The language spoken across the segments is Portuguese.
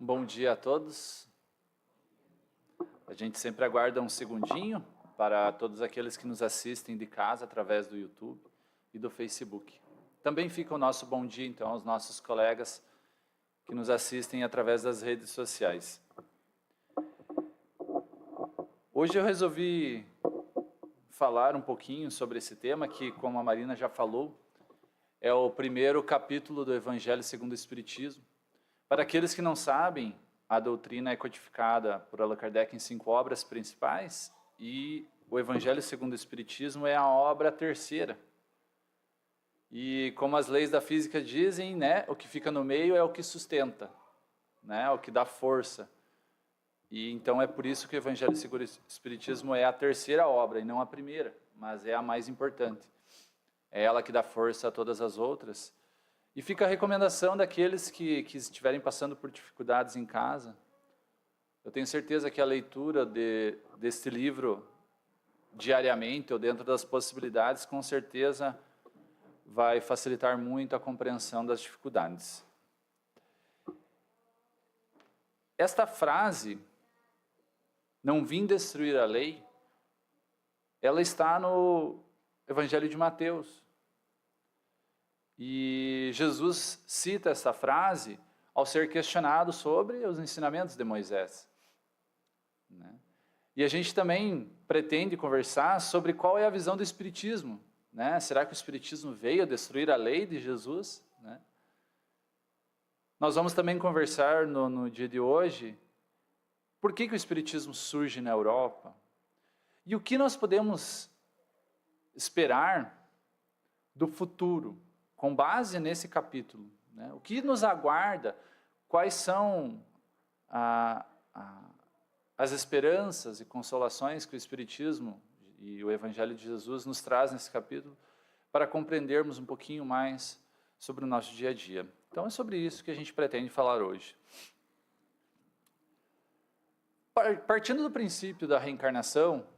Bom dia a todos. A gente sempre aguarda um segundinho para todos aqueles que nos assistem de casa através do YouTube e do Facebook. Também fica o nosso bom dia, então, aos nossos colegas que nos assistem através das redes sociais. Hoje eu resolvi falar um pouquinho sobre esse tema que, como a Marina já falou, é o primeiro capítulo do Evangelho segundo o Espiritismo. Para aqueles que não sabem, a doutrina é codificada por Allan Kardec em 5 obras principais e o Evangelho segundo o Espiritismo é a obra terceira. E como as leis da física dizem, né, o que fica no meio é o que sustenta, né, o que dá força. E então é por isso que o Evangelho segundo o Espiritismo é a terceira obra e não a primeira, mas é a mais importante. É ela que dá força a todas as outras. E fica a recomendação daqueles que estiverem passando por dificuldades em casa. Eu tenho certeza que a leitura deste livro diariamente, ou dentro das possibilidades, com certeza vai facilitar muito a compreensão das dificuldades. Esta frase, não vim destruir a lei, ela está no Evangelho de Mateus. E Jesus cita essa frase ao ser questionado sobre os ensinamentos de Moisés. Né? E a gente também pretende conversar sobre qual é a visão do Espiritismo. Né? Será que o Espiritismo veio a destruir a lei de Jesus? Né? Nós vamos também conversar no dia de hoje por que o Espiritismo surge na Europa e o que nós podemos esperar do futuro, com base nesse capítulo, né? O que nos aguarda, quais são as esperanças e consolações que o Espiritismo e o Evangelho de Jesus nos traz nesse capítulo, para compreendermos um pouquinho mais sobre o nosso dia a dia. Então é sobre isso que a gente pretende falar hoje. Partindo do princípio da reencarnação,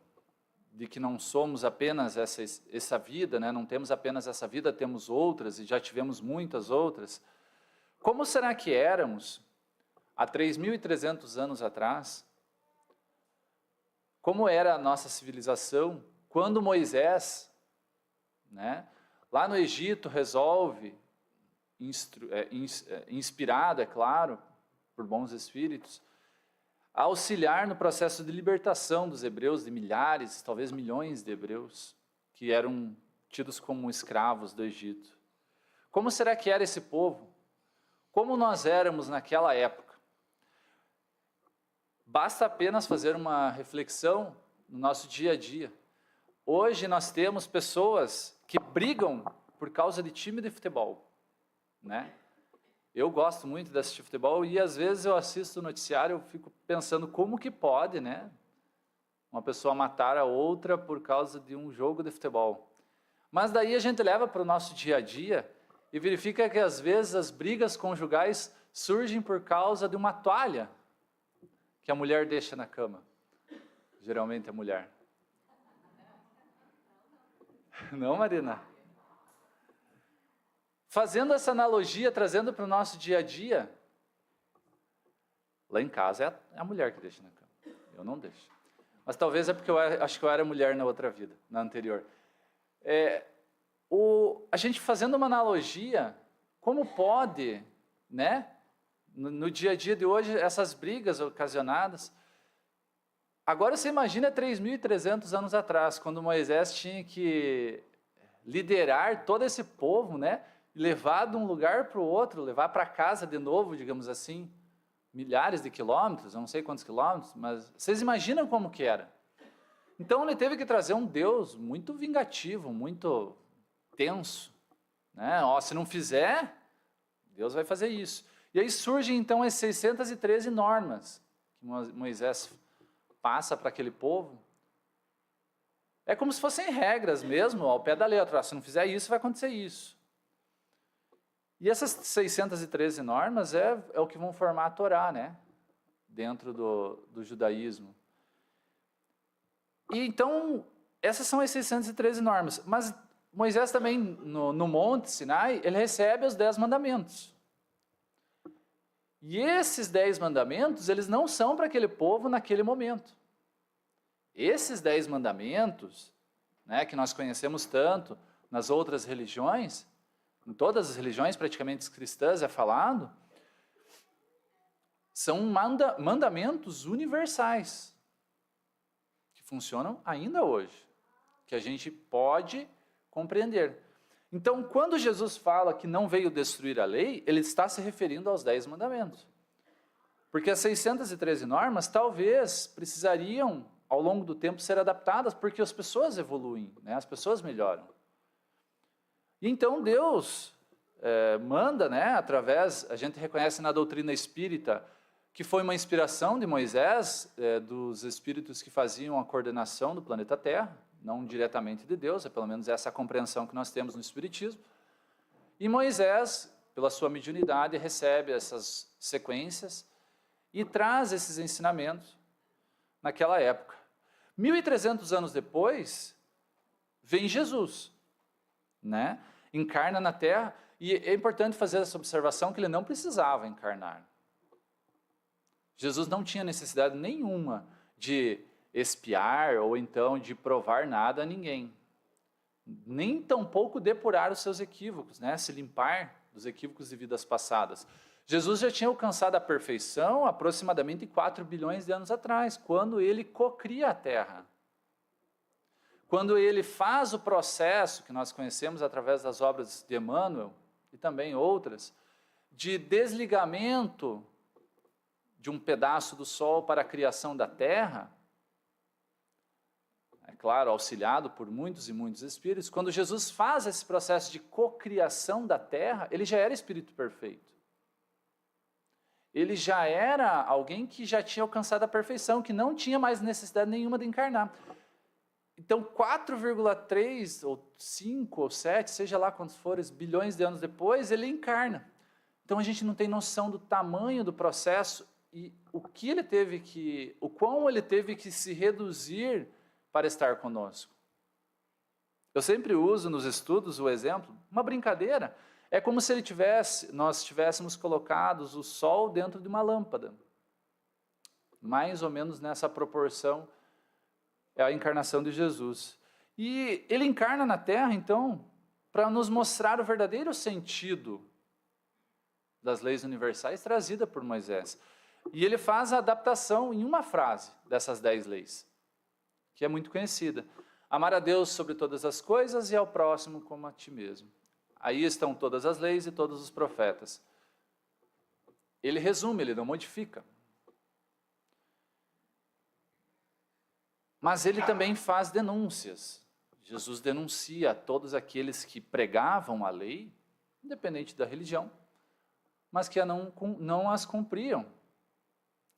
de que não somos apenas essa vida, né? Não temos apenas essa vida, temos outras e já tivemos muitas outras. Como será que éramos há 3.300 anos atrás? Como era a nossa civilização quando Moisés, né, lá no Egito, resolve, inspirado, é claro, por bons espíritos, auxiliar no processo de libertação dos hebreus, de milhares, talvez milhões de hebreus, que eram tidos como escravos do Egito. Como será que era esse povo? Como nós éramos naquela época? Basta apenas fazer uma reflexão no nosso dia a dia. Hoje nós temos pessoas que brigam por causa de time de futebol, né? Eu gosto muito de assistir futebol e às vezes eu assisto o noticiário e fico pensando como que pode, né, uma pessoa matar a outra por causa de um jogo de futebol. Mas daí a gente leva para o nosso dia a dia e verifica que às vezes as brigas conjugais surgem por causa de uma toalha que a mulher deixa na cama. Geralmente a mulher. Não, Marina? Fazendo essa analogia, trazendo para o nosso dia a dia, lá em casa é a mulher que deixa na cama, eu não deixo. Mas talvez é porque eu acho que eu era mulher na outra vida, na anterior. A gente fazendo uma analogia, como pode, né, no dia a dia de hoje, essas brigas ocasionadas. Agora você imagina 3.300 anos atrás, quando Moisés tinha que liderar todo esse povo, né, levar de um lugar para o outro, levar para casa de novo, digamos assim, milhares de quilômetros, eu não sei quantos quilômetros, mas vocês imaginam como que era. Então ele teve que trazer um Deus muito vingativo, muito tenso, né? Se não fizer, Deus vai fazer isso. E aí surgem então as 613 normas que Moisés passa para aquele povo. É como se fossem regras mesmo, ao pé da letra. Se não fizer isso, vai acontecer isso. E essas 613 normas é o que vão formar a Torá, né? Dentro do judaísmo. E então, essas são as 613 normas. Mas Moisés também, no Monte Sinai, ele recebe os 10 mandamentos. E esses 10 mandamentos, eles não são para aquele povo naquele momento. Esses 10 mandamentos, né, que nós conhecemos tanto nas outras religiões, em todas as religiões praticamente cristãs é falado, são mandamentos universais, que funcionam ainda hoje, que a gente pode compreender. Então, quando Jesus fala que não veio destruir a lei, ele está se referindo aos 10 mandamentos. Porque as 613 normas talvez precisariam, ao longo do tempo, ser adaptadas, porque as pessoas evoluem, né? As pessoas melhoram. E então Deus manda, né, através, a gente reconhece na doutrina espírita, que foi uma inspiração de Moisés, dos espíritos que faziam a coordenação do planeta Terra, não diretamente de Deus, é pelo menos essa a compreensão que nós temos no Espiritismo. E Moisés, pela sua mediunidade, recebe essas sequências e traz esses ensinamentos naquela época. 1.300 anos depois, vem Jesus, né? Encarna na Terra, e é importante fazer essa observação que ele não precisava encarnar. Jesus não tinha necessidade nenhuma de espiar ou então de provar nada a ninguém. Nem tampouco depurar os seus equívocos, né? Se limpar dos equívocos de vidas passadas. Jesus já tinha alcançado a perfeição aproximadamente 4 bilhões de anos atrás, quando ele cocria a Terra. Quando ele faz o processo que nós conhecemos através das obras de Emmanuel e também outras, de desligamento de um pedaço do Sol para a criação da Terra, é claro, auxiliado por muitos e muitos espíritos, quando Jesus faz esse processo de cocriação da Terra, ele já era espírito perfeito. Ele já era alguém que já tinha alcançado a perfeição, que não tinha mais necessidade nenhuma de encarnar. Então, 4,3 ou 5 ou 7, seja lá quantos forem, bilhões de anos depois, ele encarna. Então a gente não tem noção do tamanho do processo e o quão ele teve que se reduzir para estar conosco. Eu sempre uso nos estudos o exemplo, uma brincadeira. É como se nós tivéssemos colocados o Sol dentro de uma lâmpada. Mais ou menos nessa proporção é a encarnação de Jesus. E ele encarna na Terra, então, para nos mostrar o verdadeiro sentido das leis universais trazida por Moisés. E ele faz a adaptação em uma frase dessas 10 leis, que é muito conhecida. Amar a Deus sobre todas as coisas e ao próximo como a ti mesmo. Aí estão todas as leis e todos os profetas. Ele resume, ele não modifica. Mas ele também faz denúncias. Jesus denuncia a todos aqueles que pregavam a lei, independente da religião, mas que não as cumpriam.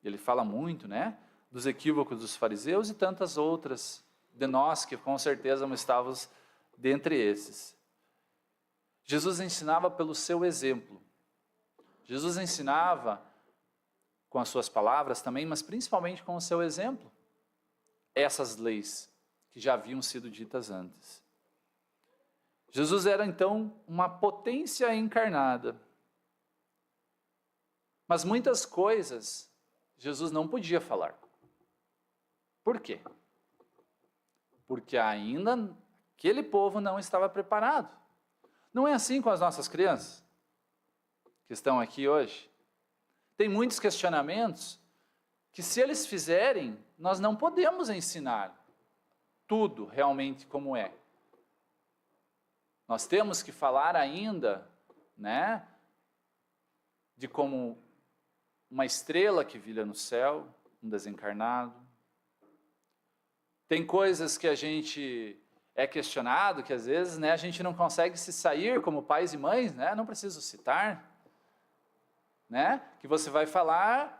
Ele fala muito, né, dos equívocos dos fariseus e tantas outras de nós que com certeza não estávamos dentre esses. Jesus ensinava pelo seu exemplo. Jesus ensinava com as suas palavras também, mas principalmente com o seu exemplo, essas leis que já haviam sido ditas antes. Jesus era então uma potência encarnada. Mas muitas coisas Jesus não podia falar. Por quê? Porque ainda aquele povo não estava preparado. Não é assim com as nossas crianças que estão aqui hoje? Tem muitos questionamentos que, se eles fizerem, nós não podemos ensinar tudo realmente como é. Nós temos que falar ainda, né, de como uma estrela que brilha no céu, um desencarnado. Tem coisas que a gente é questionado, que às vezes, né, a gente não consegue se sair como pais e mães, né, não preciso citar, né, que você vai falar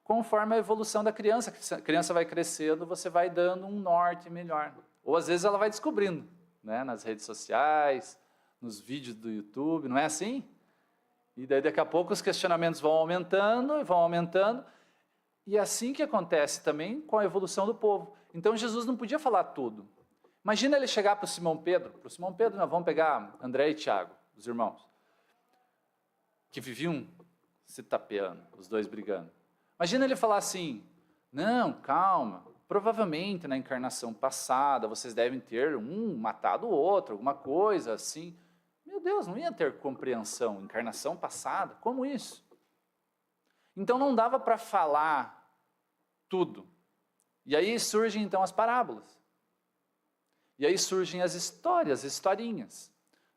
conforme a evolução da criança. A criança vai crescendo, você vai dando um norte melhor. Ou às vezes ela vai descobrindo, né, nas redes sociais, nos vídeos do YouTube, não é assim? E daí daqui a pouco os questionamentos vão aumentando, e é assim que acontece também com a evolução do povo. Então Jesus não podia falar tudo. Imagina ele chegar para o Simão Pedro, nós vamos pegar André e Tiago, os irmãos, que viviam se tapeando, os dois brigando. Imagina ele falar assim, não, calma, provavelmente na encarnação passada vocês devem ter um matado o outro, alguma coisa assim. Meu Deus, não ia ter compreensão, encarnação passada, como isso? Então não dava para falar tudo. E aí surgem então as parábolas. E aí surgem as histórias, historinhas.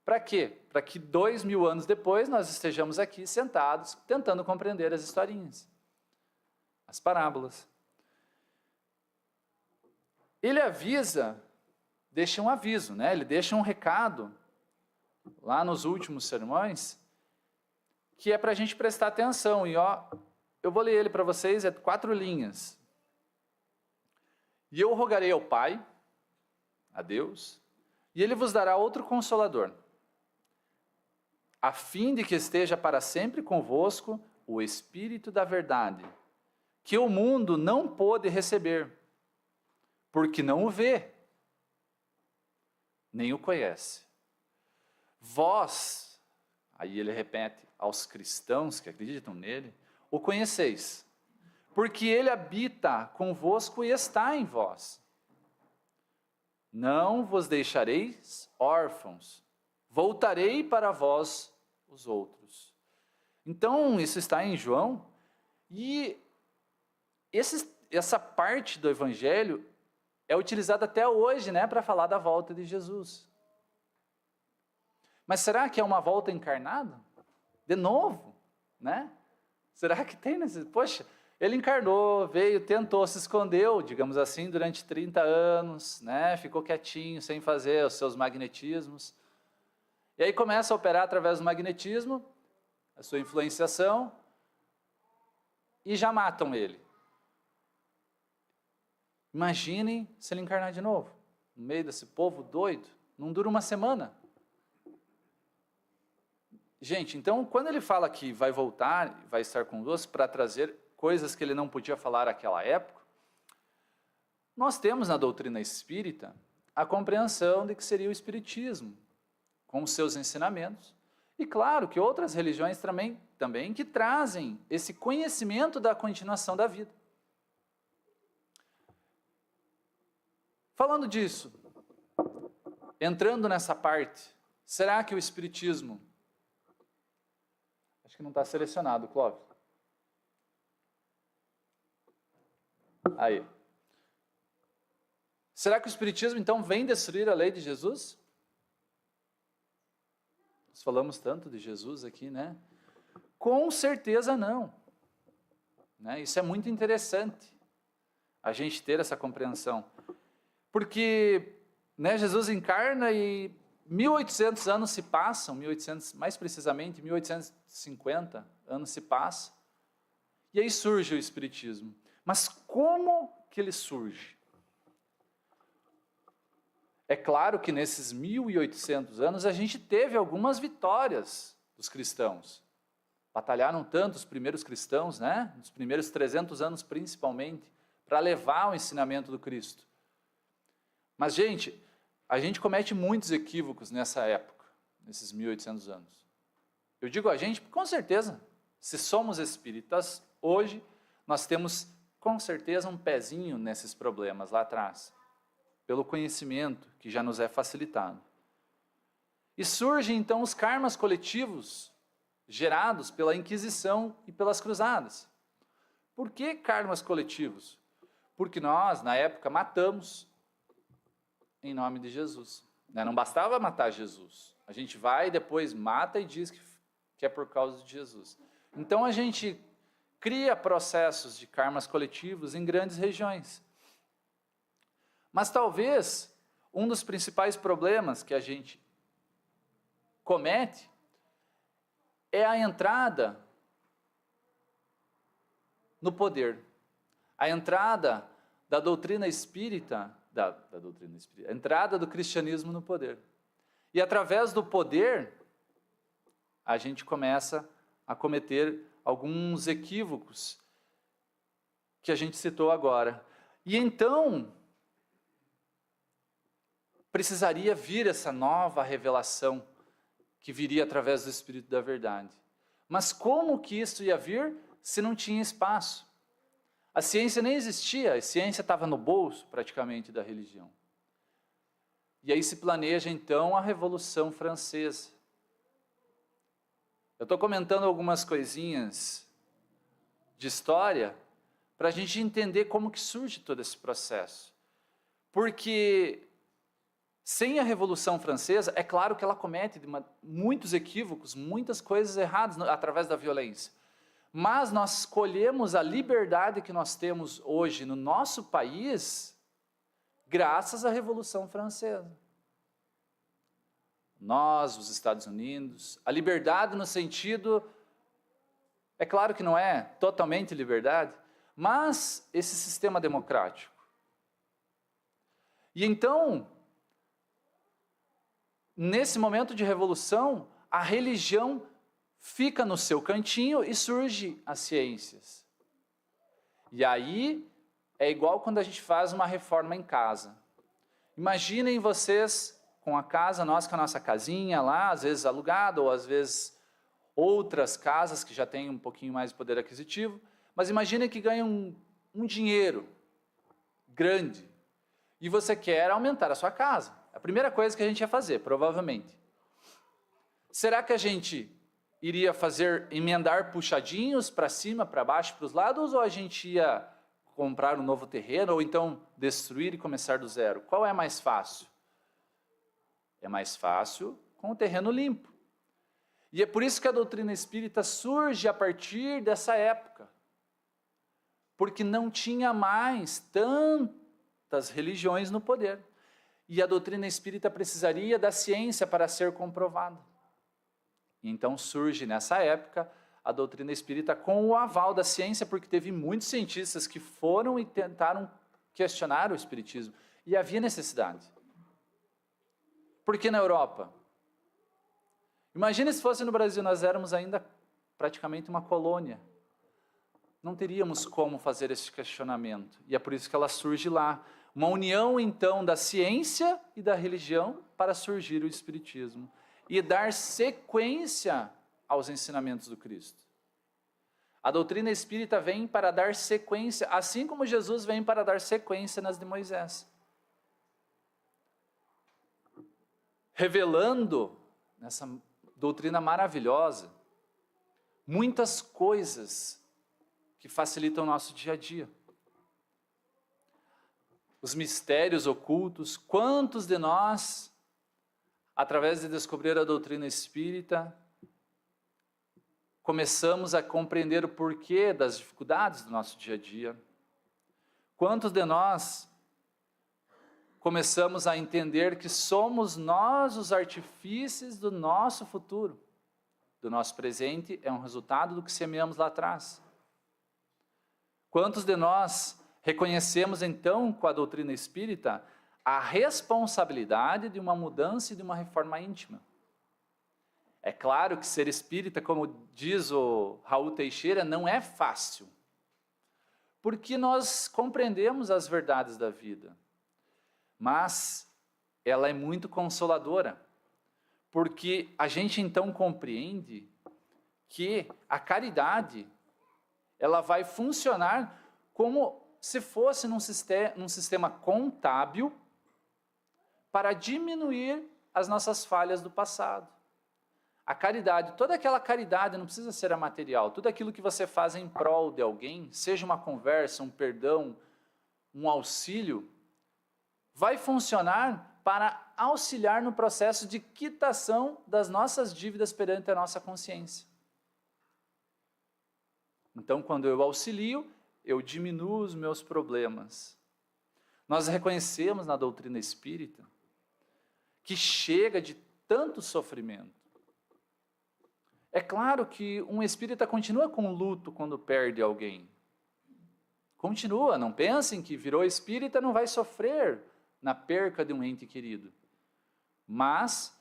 Para quê? Para que 2000 anos depois nós estejamos aqui sentados tentando compreender as historinhas, as parábolas. Ele avisa, deixa um aviso, né? Ele deixa um recado lá nos últimos sermões, que é para a gente prestar atenção. E ó, eu vou ler ele para vocês, é 4 linhas. E eu rogarei ao Pai, a Deus, e Ele vos dará outro Consolador, a fim de que esteja para sempre convosco o Espírito da verdade, que o mundo não pôde receber, porque não o vê, nem o conhece. Vós, aí ele repete, aos cristãos que acreditam nele, o conheceis, porque ele habita convosco e está em vós. Não vos deixareis órfãos, voltarei para vós os outros. Então, isso está em João, e essa parte do Evangelho é utilizada até hoje, né, para falar da volta de Jesus. Mas será que é uma volta encarnada? De novo, né? Será que tem nesse... Poxa, ele encarnou, veio, tentou, se escondeu, digamos assim, durante 30 anos, né? Ficou quietinho, sem fazer os seus magnetismos. E aí começa a operar através do magnetismo, a sua influenciação, e já matam ele. Imaginem se ele encarnar de novo, no meio desse povo doido, não dura uma semana. Gente, então, quando ele fala que vai voltar, vai estar conosco para trazer coisas que ele não podia falar naquela época, nós temos na doutrina espírita a compreensão de que seria o espiritismo, com os seus ensinamentos, e claro que outras religiões também que trazem esse conhecimento da continuação da vida. Falando disso, entrando nessa parte, será que o espiritismo... Acho que não está selecionado, Clóvis. Aí. Será que o espiritismo, então, vem destruir a lei de Jesus? Nós falamos tanto de Jesus aqui, né? Com certeza não. Né? Isso é muito interessante, a gente ter essa compreensão. Porque, né, Jesus encarna e 1800 anos se passam, 1800, mais precisamente 1850 anos se passam, e aí surge o espiritismo. Mas como que ele surge? É claro que nesses 1800 anos a gente teve algumas vitórias dos cristãos. Batalharam tanto os primeiros cristãos, né? Nos primeiros 300 anos principalmente, para levar o ensinamento do Cristo. Mas, gente, a gente comete muitos equívocos nessa época, nesses 1800 anos. Eu digo a gente, com certeza, se somos espíritas, hoje nós temos com certeza um pezinho nesses problemas lá atrás, pelo conhecimento que já nos é facilitado. E surgem então os karmas coletivos gerados pela Inquisição e pelas cruzadas. Por que karmas coletivos? Porque nós, na época, matamos em nome de Jesus. Não bastava matar Jesus. A gente vai e depois mata e diz que é por causa de Jesus. Então a gente cria processos de karmas coletivos em grandes regiões. Mas talvez um dos principais problemas que a gente comete é a entrada no poder. A entrada da doutrina espírita, a entrada do cristianismo no poder. E através do poder, a gente começa a cometer alguns equívocos que a gente citou agora. E então, precisaria vir essa nova revelação que viria através do Espírito da Verdade. Mas como que isso ia vir se não tinha espaço? A ciência nem existia, a ciência estava no bolso praticamente da religião. E aí se planeja então a Revolução Francesa. Eu estou comentando algumas coisinhas de história para a gente entender como que surge todo esse processo. Porque sem a Revolução Francesa, é claro que ela comete muitos equívocos, muitas coisas erradas através da violência. Mas nós escolhemos a liberdade que nós temos hoje no nosso país graças à Revolução Francesa. Nós, os Estados Unidos, a liberdade no sentido, é claro que não é totalmente liberdade, mas esse sistema democrático. E então, nesse momento de revolução, a religião fica no seu cantinho e surge as ciências. E aí, é igual quando a gente faz uma reforma em casa. Imaginem vocês com a casa, nós com a nossa casinha lá, às vezes alugada, ou às vezes outras casas que já têm um pouquinho mais de poder aquisitivo, mas imaginem que ganham um dinheiro grande e você quer aumentar a sua casa. A primeira coisa que a gente ia fazer, provavelmente. Será que a gente iria emendar puxadinhos para cima, para baixo, para os lados, ou a gente ia comprar um novo terreno, ou então destruir e começar do zero? Qual é mais fácil? É mais fácil com o terreno limpo. E é por isso que a doutrina espírita surge a partir dessa época. Porque não tinha mais tantas religiões no poder. E a doutrina espírita precisaria da ciência para ser comprovada. Então surge nessa época a doutrina espírita com o aval da ciência, porque teve muitos cientistas que foram e tentaram questionar o espiritismo. E havia necessidade. Por que na Europa? Imagina se fosse no Brasil, nós éramos ainda praticamente uma colônia. Não teríamos como fazer esse questionamento. E é por isso que ela surge lá. Uma união, então, da ciência e da religião para surgir o Espiritismo e dar sequência aos ensinamentos do Cristo. A doutrina espírita vem para dar sequência, assim como Jesus vem para dar sequência nas de Moisés. Revelando, nessa doutrina maravilhosa, muitas coisas que facilitam o nosso dia a dia. Os mistérios ocultos, quantos de nós, através de descobrir a doutrina espírita, começamos a compreender o porquê das dificuldades do nosso dia a dia? Quantos de nós começamos a entender que somos nós os artífices do nosso futuro? Do nosso presente é um resultado do que semeamos lá atrás. Quantos de nós reconhecemos então com a doutrina espírita a responsabilidade de uma mudança e de uma reforma íntima? É claro que ser espírita, como diz o Raul Teixeira, não é fácil, porque nós compreendemos as verdades da vida, mas ela é muito consoladora, porque a gente então compreende que a caridade ela vai funcionar como se fosse num sistema contábil para diminuir as nossas falhas do passado. A caridade, toda aquela caridade não precisa ser a material, tudo aquilo que você faz em prol de alguém, seja uma conversa, um perdão, um auxílio, vai funcionar para auxiliar no processo de quitação das nossas dívidas perante a nossa consciência. Então, quando eu auxilio, eu diminuo os meus problemas. Nós reconhecemos na doutrina espírita que chega de tanto sofrimento. É claro que um espírita continua com luto quando perde alguém. Continua, não pensem que virou espírita não vai sofrer na perca de um ente querido. Mas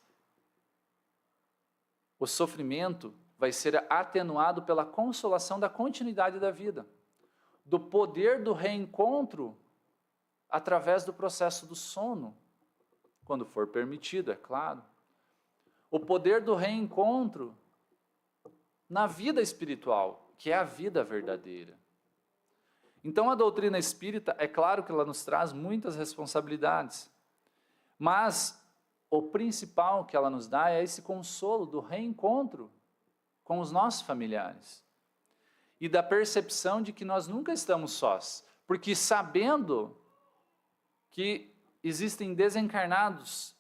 o sofrimento vai ser atenuado pela consolação da continuidade da vida, do poder do reencontro através do processo do sono, quando for permitido, é claro. O poder do reencontro na vida espiritual, que é a vida verdadeira. Então, a doutrina espírita, é claro que ela nos traz muitas responsabilidades, mas o principal que ela nos dá é esse consolo do reencontro com os nossos familiares e da percepção de que nós nunca estamos sós, porque sabendo que existem desencarnados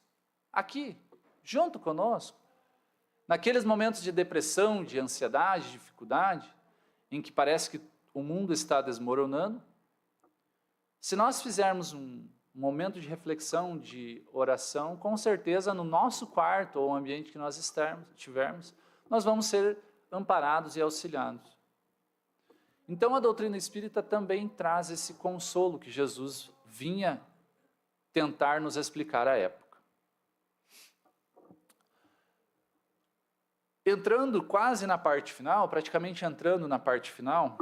aqui, junto conosco, naqueles momentos de depressão, de ansiedade, de dificuldade, em que parece que o mundo está desmoronando, se nós fizermos um momento de reflexão, de oração, com certeza no nosso quarto ou ambiente que nós estivermos, nós vamos ser amparados e auxiliados. Então a doutrina espírita também traz esse consolo que Jesus vinha tentar nos explicar à época. Entrando quase na parte final, praticamente entrando na parte final,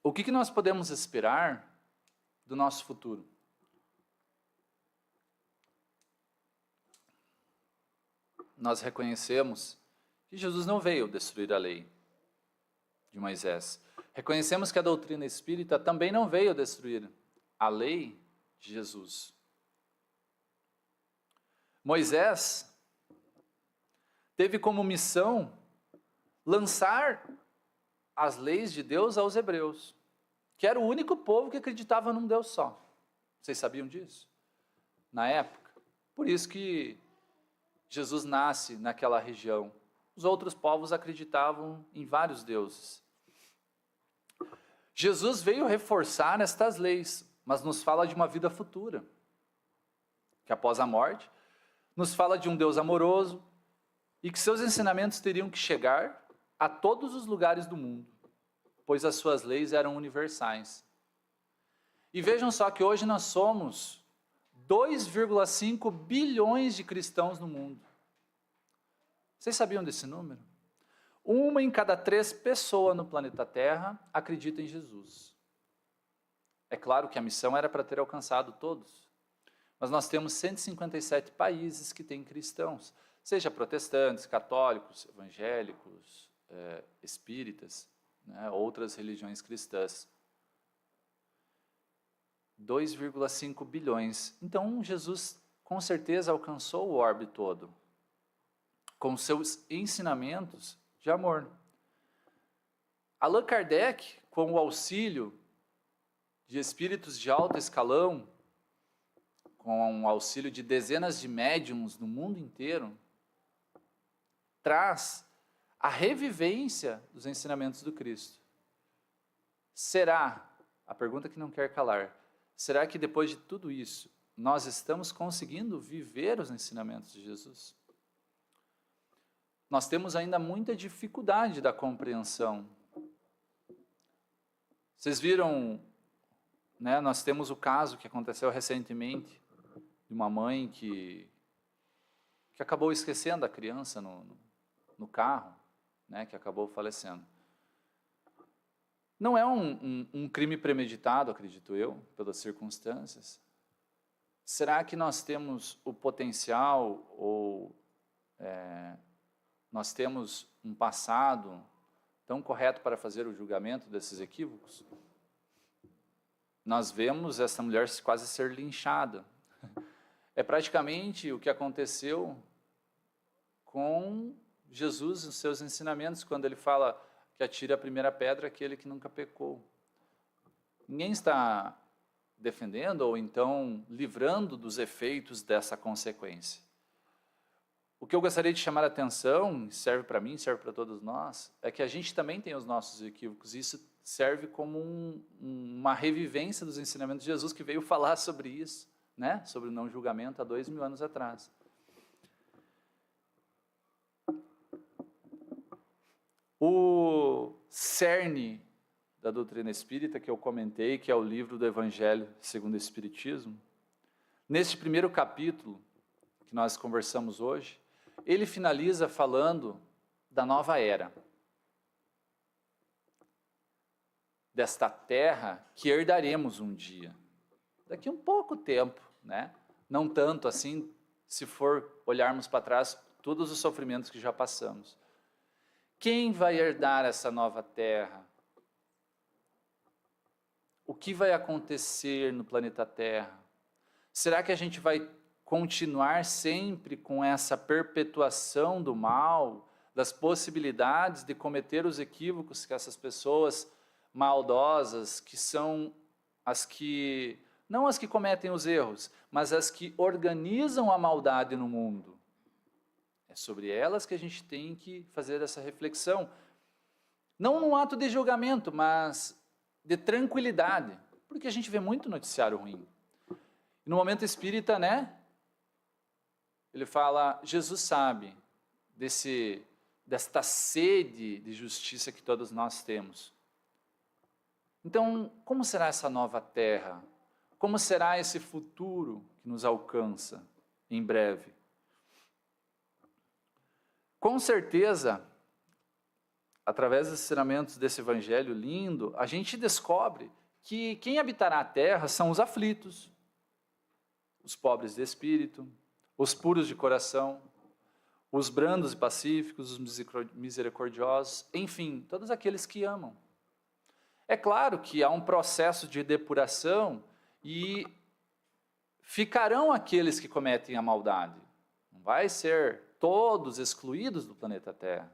o que nós podemos esperar do nosso futuro? Nós reconhecemos que Jesus não veio destruir a lei de Moisés. Reconhecemos que a doutrina espírita também não veio destruir a lei de Jesus. Moisés teve como missão lançar as leis de Deus aos hebreus, que era o único povo que acreditava num Deus só. Vocês sabiam disso? Na época. Por isso que Jesus nasce naquela região. Os outros povos acreditavam em vários deuses. Jesus veio reforçar estas leis, mas nos fala de uma vida futura, que após a morte, nos fala de um Deus amoroso e que seus ensinamentos teriam que chegar a todos os lugares do mundo, pois as suas leis eram universais. E vejam só que hoje nós somos 2,5 bilhões de cristãos no mundo. Vocês sabiam desse número? 1 em cada 3 pessoas no planeta Terra acredita em Jesus. É claro que a missão era para ter alcançado todos, mas nós temos 157 países que têm cristãos, seja protestantes, católicos, evangélicos, espíritas, né, outras religiões cristãs. 2,5 bilhões. Então, Jesus com certeza alcançou o orbe todo, com seus ensinamentos de amor. Allan Kardec, com o auxílio de espíritos de alto escalão, com o auxílio de dezenas de médiums no mundo inteiro, traz a revivência dos ensinamentos do Cristo. Será, a pergunta que não quer calar, será que depois de tudo isso, nós estamos conseguindo viver os ensinamentos de Jesus? Nós temos ainda muita dificuldade da compreensão. Vocês viram, né, nós temos o caso que aconteceu recentemente, de uma mãe que acabou esquecendo a criança no carro, né, que acabou falecendo. Não é um crime premeditado, acredito eu, pelas circunstâncias. Será que nós temos o potencial ou nós temos um passado tão correto para fazer o julgamento desses equívocos? Nós vemos essa mulher quase ser linchada. É praticamente o que aconteceu com Jesus, os seus ensinamentos, quando ele fala que atire a primeira pedra aquele que nunca pecou. Ninguém está defendendo ou então livrando dos efeitos dessa consequência. O que eu gostaria de chamar a atenção, serve para mim, serve para todos nós, é que a gente também tem os nossos equívocos. Isso serve como uma revivência dos ensinamentos de Jesus, que veio falar sobre isso, né? Sobre o não julgamento há 2000 anos atrás. O cerne da doutrina espírita que eu comentei, que é o livro do Evangelho segundo o Espiritismo, neste primeiro capítulo que nós conversamos hoje, ele finaliza falando da nova era, desta terra que herdaremos um dia, daqui a um pouco tempo, né? Não tanto assim, se for olharmos para trás, todos os sofrimentos que já passamos. Quem vai herdar essa nova terra? O que vai acontecer no planeta Terra? Será que a gente vai continuar sempre com essa perpetuação do mal, das possibilidades de cometer os equívocos que essas pessoas maldosas, que são as que, não as que cometem os erros, mas as que organizam a maldade no mundo? É sobre elas que a gente tem que fazer essa reflexão. Não num ato de julgamento, mas de tranquilidade. Porque a gente vê muito noticiário ruim. E no momento espírita, né? Ele fala, Jesus sabe desta sede de justiça que todos nós temos. Então, como será essa nova terra? Como será esse futuro que nos alcança em breve? Com certeza, através dos ensinamentos desse evangelho lindo, a gente descobre que quem habitará a terra são os aflitos, os pobres de espírito, os puros de coração, os brandos e pacíficos, os misericordiosos, enfim, todos aqueles que amam. É claro que há um processo de depuração e ficarão aqueles que cometem a maldade. Não vai ser todos excluídos do planeta Terra,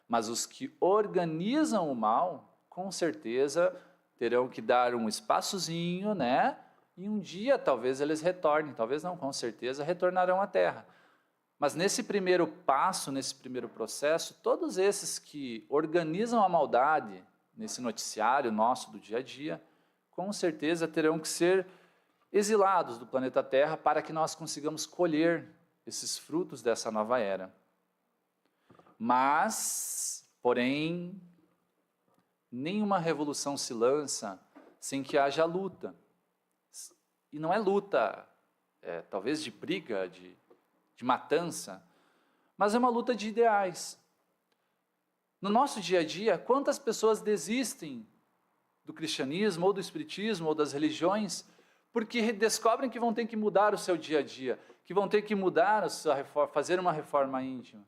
mas os que organizam o mal, com certeza terão que dar um espaçozinho, né? E um dia talvez eles retornem, talvez não, com certeza retornarão à Terra. Mas nesse primeiro passo, nesse primeiro processo, todos esses que organizam a maldade, nesse noticiário nosso do dia a dia, com certeza terão que ser exilados do planeta Terra para que nós consigamos colher esses frutos dessa nova era. Mas, porém, nenhuma revolução se lança sem que haja luta. E não é luta, talvez de briga, de matança, mas é uma luta de ideais. No nosso dia a dia, quantas pessoas desistem do cristianismo, ou do espiritismo, ou das religiões, porque descobrem que vão ter que mudar o seu dia a dia, que vão ter que mudar a sua reforma, fazer uma reforma íntima.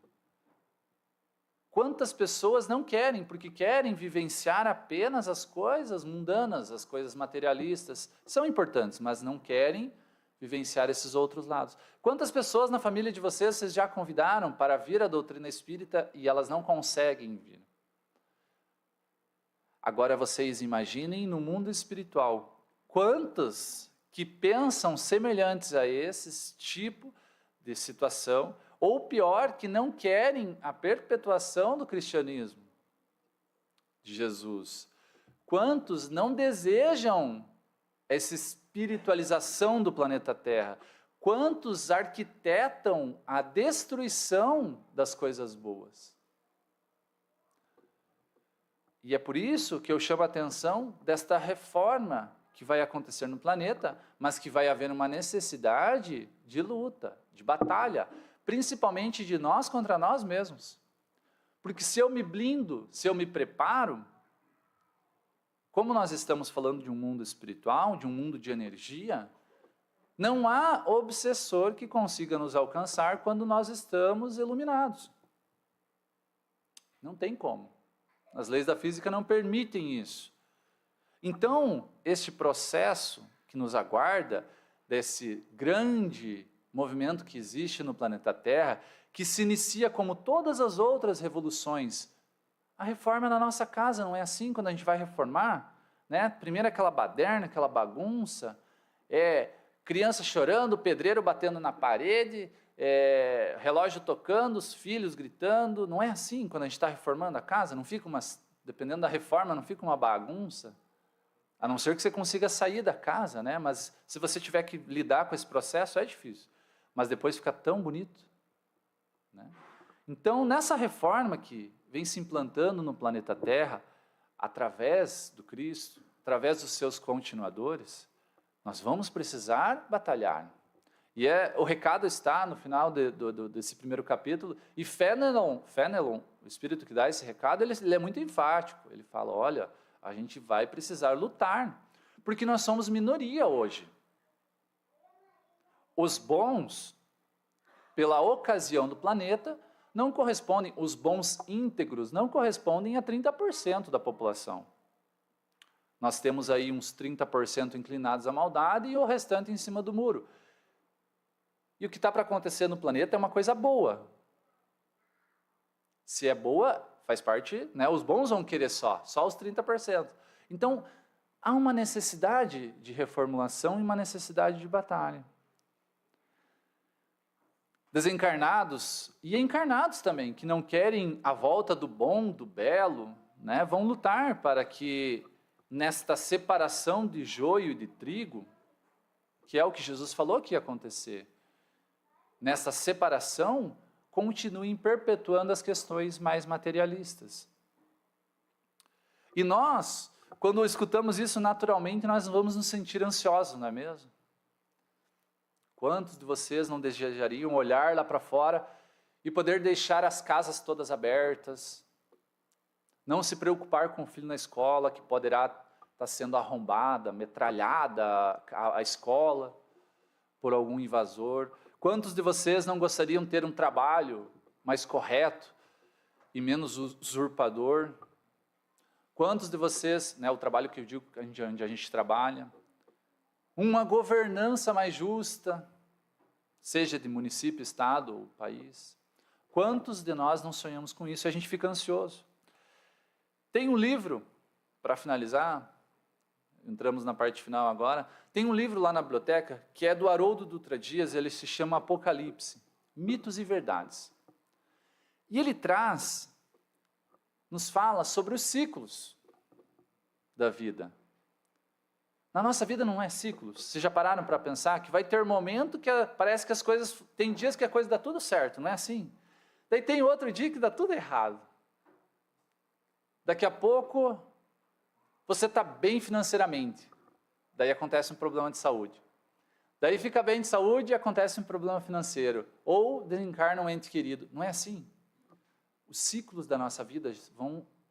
Quantas pessoas não querem, porque querem vivenciar apenas as coisas mundanas, as coisas materialistas, são importantes, mas não querem vivenciar esses outros lados. Quantas pessoas na família de vocês já convidaram para vir à doutrina espírita e elas não conseguem vir? Agora vocês imaginem no mundo espiritual, quantos que pensam semelhantes a esse tipo de situação, ou pior, que não querem a perpetuação do cristianismo de Jesus. Quantos não desejam essa espiritualização do planeta Terra? Quantos arquitetam a destruição das coisas boas? E é por isso que eu chamo a atenção desta reforma que vai acontecer no planeta, mas que vai haver uma necessidade de luta, de batalha, principalmente de nós contra nós mesmos. Porque se eu me blindo, se eu me preparo, como nós estamos falando de um mundo espiritual, de um mundo de energia, não há obsessor que consiga nos alcançar quando nós estamos iluminados. Não tem como. As leis da física não permitem isso. Então, este processo que nos aguarda, desse grande movimento que existe no planeta Terra, que se inicia como todas as outras revoluções. A reforma na nossa casa não é assim quando a gente vai reformar? Né? Primeiro aquela baderna, aquela bagunça, criança chorando, pedreiro batendo na parede, relógio tocando, os filhos gritando. Não é assim quando a gente está reformando a casa? Não fica dependendo da reforma, não fica uma bagunça? A não ser que você consiga sair da casa, né? Mas se você tiver que lidar com esse processo, é difícil. Mas depois fica tão bonito, né? Então, nessa reforma que vem se implantando no planeta Terra, através do Cristo, através dos seus continuadores, nós vamos precisar batalhar. E o recado está no final desse primeiro capítulo, e Fenelon, o espírito que dá esse recado, ele é muito enfático. Ele fala, olha, a gente vai precisar lutar, porque nós somos minoria hoje. Os bons, pela ocasião do planeta, não correspondem, os bons íntegros não correspondem a 30% da população. Nós temos aí uns 30% inclinados à maldade e o restante em cima do muro. E o que está para acontecer no planeta é uma coisa boa. Se é boa, faz parte, né? Os bons vão querer só os 30%. Então, há uma necessidade de reformulação e uma necessidade de batalha. Desencarnados e encarnados também, que não querem a volta do bom, do belo, né? Vão lutar para que nesta separação de joio e de trigo, que é o que Jesus falou que ia acontecer, nessa separação, continuem perpetuando as questões mais materialistas. E nós, quando escutamos isso naturalmente, nós vamos nos sentir ansiosos, não é mesmo? Quantos de vocês não desejariam olhar lá para fora e poder deixar as casas todas abertas, não se preocupar com o filho na escola, que poderá estar sendo arrombada, metralhada a escola por algum invasor? Quantos de vocês não gostariam de ter um trabalho mais correto e menos usurpador? Quantos de vocês, né, o trabalho que eu digo onde a gente trabalha, uma governança mais justa, seja de município, estado ou país? Quantos de nós não sonhamos com isso e a gente fica ansioso? Tem um livro, para finalizar, entramos na parte final agora, tem um livro lá na biblioteca que é do Haroldo Dutra Dias, ele se chama Apocalipse, Mitos e Verdades. E ele nos fala sobre os ciclos da vida. Na nossa vida não é ciclos. Vocês já pararam para pensar que vai ter momento que parece que as coisas, tem dias que a coisa dá tudo certo, não é assim? Daí tem outro dia que dá tudo errado. Daqui a pouco você está bem financeiramente, daí acontece um problema de saúde. Daí fica bem de saúde e acontece um problema financeiro. Ou desencarna um ente querido. Não é assim. Os ciclos da nossa vida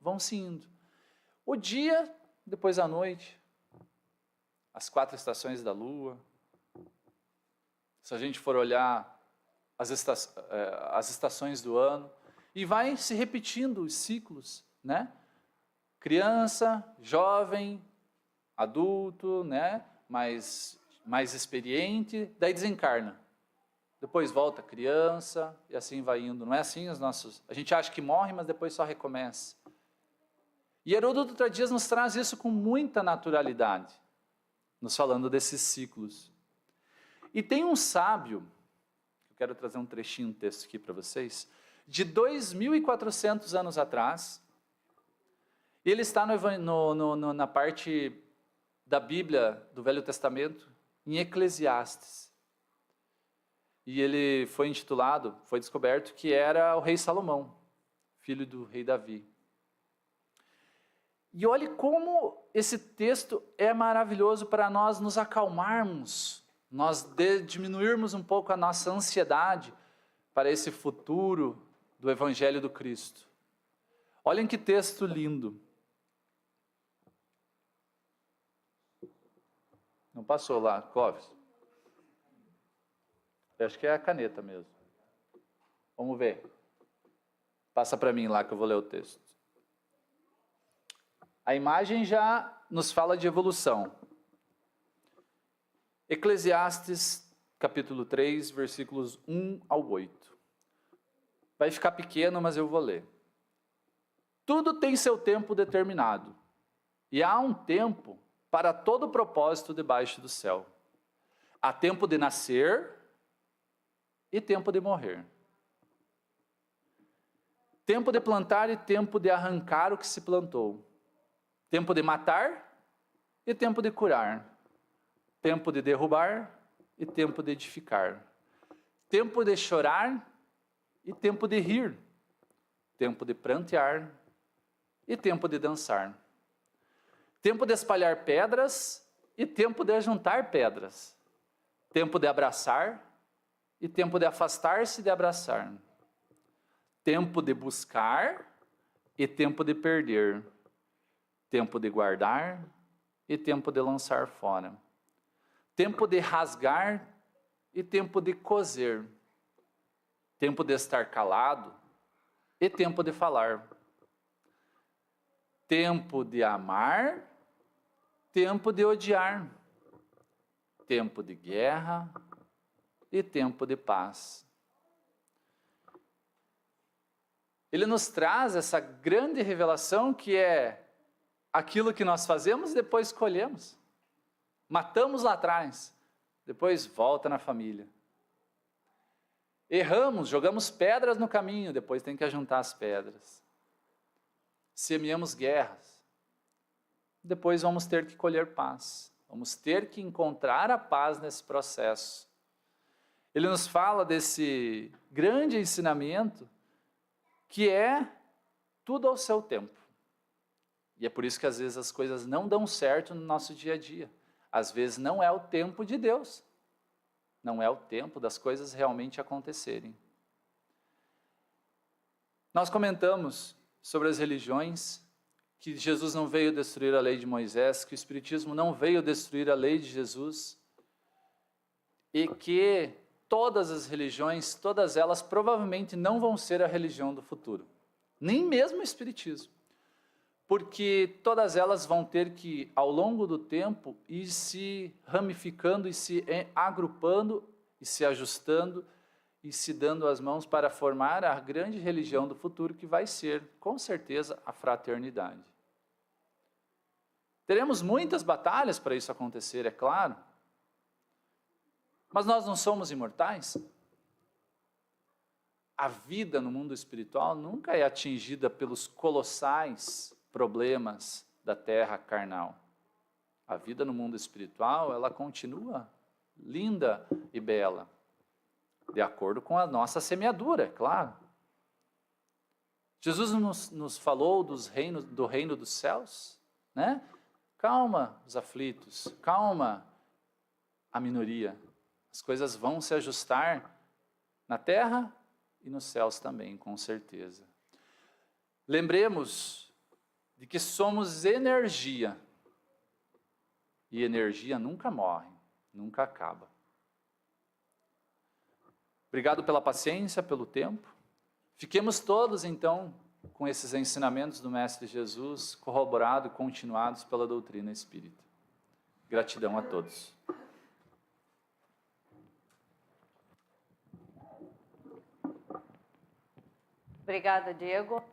vão se indo. O dia, depois a noite, as 4 estações da lua. Se a gente for olhar as estações do ano, e vai se repetindo os ciclos, né? Criança, jovem, adulto, né? mais experiente, daí desencarna. Depois volta criança, e assim vai indo. Não é assim a gente acha que morre, mas depois só recomeça. E Haroldo Dutra Dias nos traz isso com muita naturalidade, nos falando desses ciclos. E tem um sábio, eu quero trazer um trechinho, um texto aqui para vocês, de 2.400 anos atrás. Ele está na parte da Bíblia do Velho Testamento, em Eclesiastes. E ele foi descoberto que era o rei Salomão, filho do rei Davi. E olhe como esse texto é maravilhoso para nós nos acalmarmos, nós diminuirmos um pouco a nossa ansiedade para esse futuro do Evangelho do Cristo. Olhem que texto lindo. Não passou lá, Clóvis? Eu acho que é a caneta mesmo. Vamos ver. Passa para mim lá que eu vou ler o texto. A imagem já nos fala de evolução. Eclesiastes, capítulo 3, versículos 1 ao 8. Vai ficar pequeno, mas eu vou ler. Tudo tem seu tempo determinado, e há um tempo para todo propósito debaixo do céu. Há tempo de nascer e tempo de morrer. Tempo de plantar e tempo de arrancar o que se plantou. Tempo de matar e tempo de curar. Tempo de derrubar e tempo de edificar. Tempo de chorar e tempo de rir. Tempo de prantear e tempo de dançar. Tempo de espalhar pedras e tempo de ajuntar pedras. Tempo de abraçar e tempo de afastar-se de abraçar. Tempo de buscar e tempo de perder. Tempo de guardar e tempo de lançar fora. Tempo de rasgar e tempo de coser. Tempo de estar calado e tempo de falar. Tempo de amar, tempo de odiar. Tempo de guerra e tempo de paz. Ele nos traz essa grande revelação que é aquilo que nós fazemos e depois colhemos. Matamos lá atrás, depois volta na família. Erramos, jogamos pedras no caminho, depois tem que ajuntar as pedras. Semeamos guerras, depois vamos ter que colher paz. Vamos ter que encontrar a paz nesse processo. Ele nos fala desse grande ensinamento que é tudo ao seu tempo. E é por isso que às vezes as coisas não dão certo no nosso dia a dia. Às vezes não é o tempo de Deus. Não é o tempo das coisas realmente acontecerem. Nós comentamos sobre as religiões, que Jesus não veio destruir a lei de Moisés, que o Espiritismo não veio destruir a lei de Jesus, e que todas as religiões, todas elas provavelmente não vão ser a religião do futuro, nem mesmo o Espiritismo, porque todas elas vão ter que, ao longo do tempo, ir se ramificando e se agrupando e se ajustando e se dando as mãos para formar a grande religião do futuro, que vai ser, com certeza, a fraternidade. Teremos muitas batalhas para isso acontecer, é claro, mas nós não somos imortais. A vida no mundo espiritual nunca é atingida pelos colossais problemas da terra carnal. A vida no mundo espiritual, ela continua linda e bela, de acordo com a nossa semeadura, é claro. Jesus nos falou do reino dos céus, né? Calma os aflitos, calma a minoria. As coisas vão se ajustar na terra e nos céus também, com certeza. Lembremos de que somos energia. E energia nunca morre, nunca acaba. Obrigado pela paciência, pelo tempo. Fiquemos todos, então, com esses ensinamentos do Mestre Jesus, corroborados e continuados pela doutrina espírita. Gratidão a todos. Obrigada, Diego.